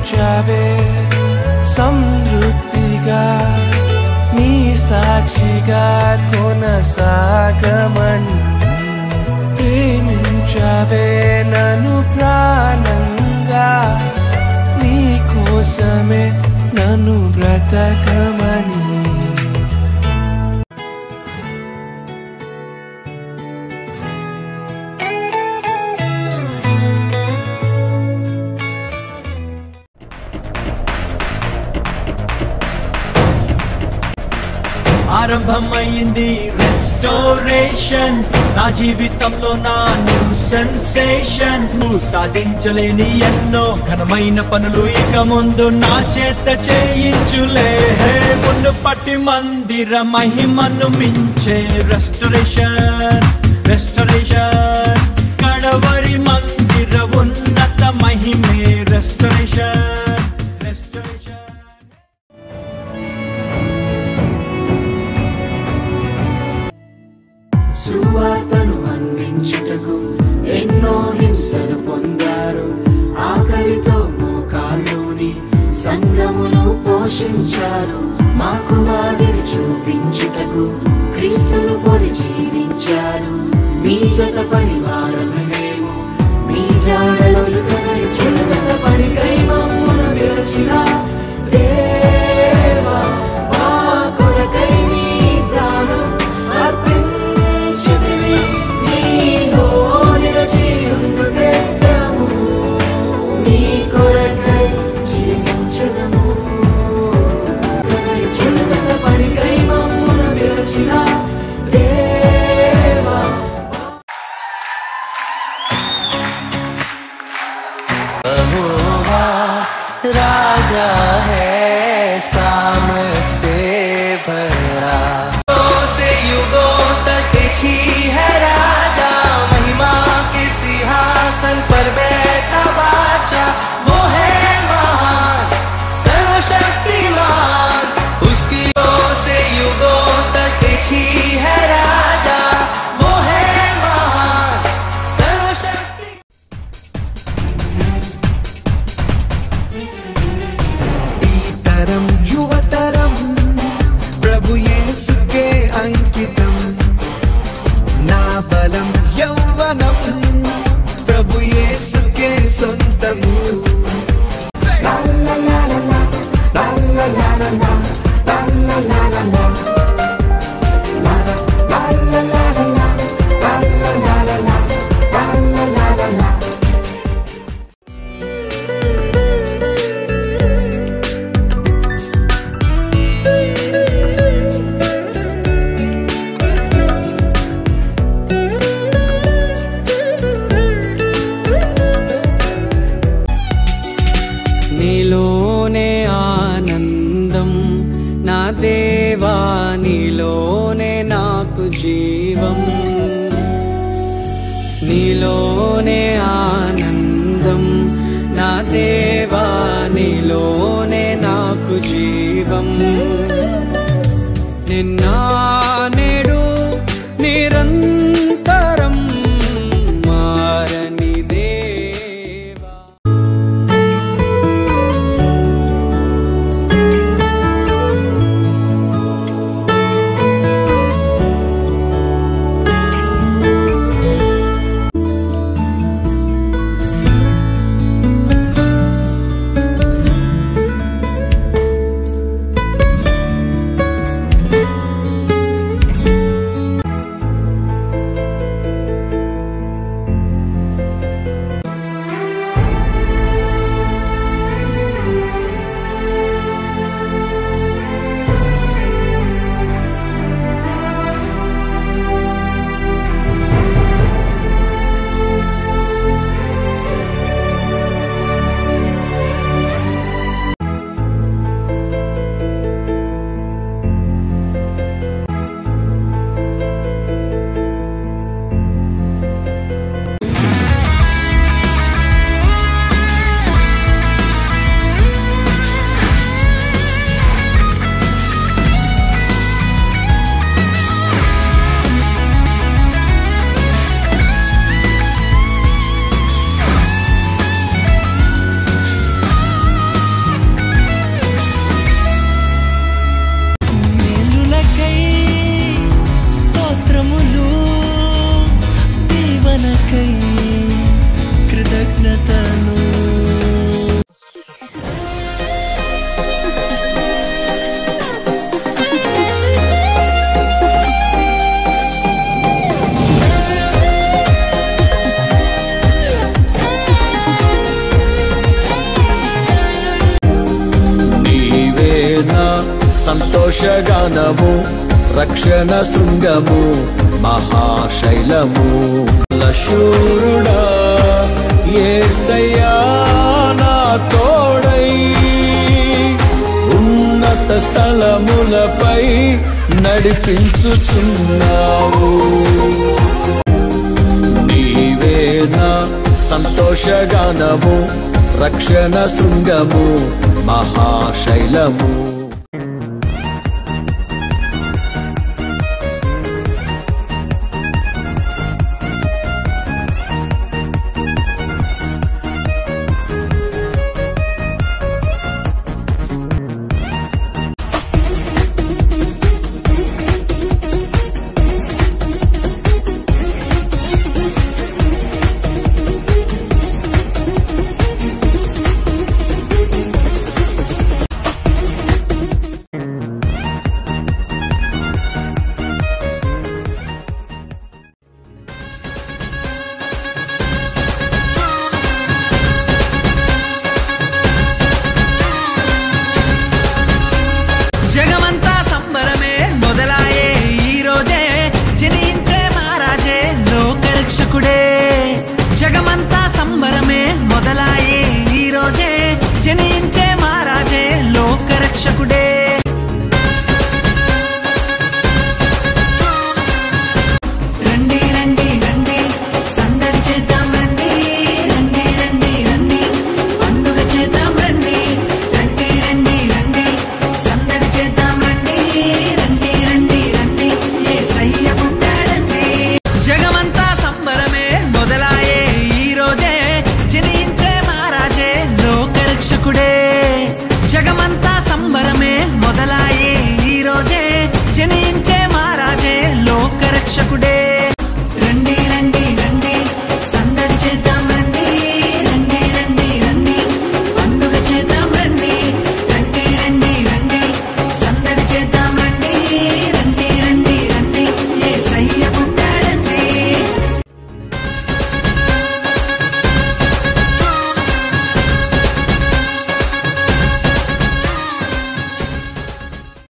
ప్రేమించావే సమృద్ధిగా నీ సాక్షిగా కొనసాగమని ప్రేమించావే నన్ను ప్రాణంగా నీ కోసమే నన్ను బ్రతకమని ఆరంభమైంది రెస్టోరేషన్ నా జీవితంలో నా న్యూ సెన్సేషన్ నువ్వు సాధించలేని ఎన్నో ఘనమైన పనులు ఇక ముందు నా చేత చేయించులే ముందు పట్టి మందిర మహిమను మించే రెస్టోరేషన్ రెస్టోరేషన్ కడవరి మందిర ఉన్నత మహిమే రెస్టోరేషన్ సువార్తను అందించుటకు ఎన్నో హింసలు పొందారు ఆకలితో మోకాళ్ళుని సంఘమును పోషించారు మాకు మాదిరి చూపించుటకు క్రీస్తును పొడి జీవించారు మీ జత పరివారమే మేము మీ జాడలో ఇక చెడుగత పడికై మమ్మును పిలిచిన దేవా మా కొరకై నీ ప్రాణం राजा है सामर्थ से भरा से युगों तक देखी है राजा महिमा के सिंहासन पर बैठा बादशाह वो है महान सर्वशक्तिमान उसकी से युगों तक देखी है राजा वो है महान सर्वशक्ति युवतरम प्रभु येसु के अंकितम ना बलम यौवनम प्रभु येसु के सొంతం ला ला ला ला ला ला ला ला ला ला ला ला ला ला నీలోనే ఆనందం నా దేవా నీలోనే నాకు జీవం నీలోనే ఆనందం నా దేవా నీలోనే నాకు జీవం నిన్న నేడు నిరంతరం మారని దేవా సంతోషగానము రక్షణ శృంగము మహాశైలము శూరుడా యేసయ్యా నా తోడై ఉన్నత స్థలములపై నడిపించుచున్నావు నీవే నా సంతోషగానము రక్షణ శృంగము మహాశైలము జగమంతా సంబరమే మొదలాయే ఈ రోజే జనించే మహారాజే లోకరక్షకుడే జగమంతా సంబరమే మొదలాయే ఈ రోజే జనించే మహారాజే లోకరక్షకుడే రండి రండి రండి సందడి చేద్దాం రండి రండి రండి రండి పండుగ చేద్దాం రండి రండి రండి రండి సందడి చేద్దాం రండి రండి రండి రండి యేసయ్య పుట్టాడండి జగమంతా సంబరమే మొదలాయే ఈ రోజే జనించే మహారాజే లోకరక్షకుడే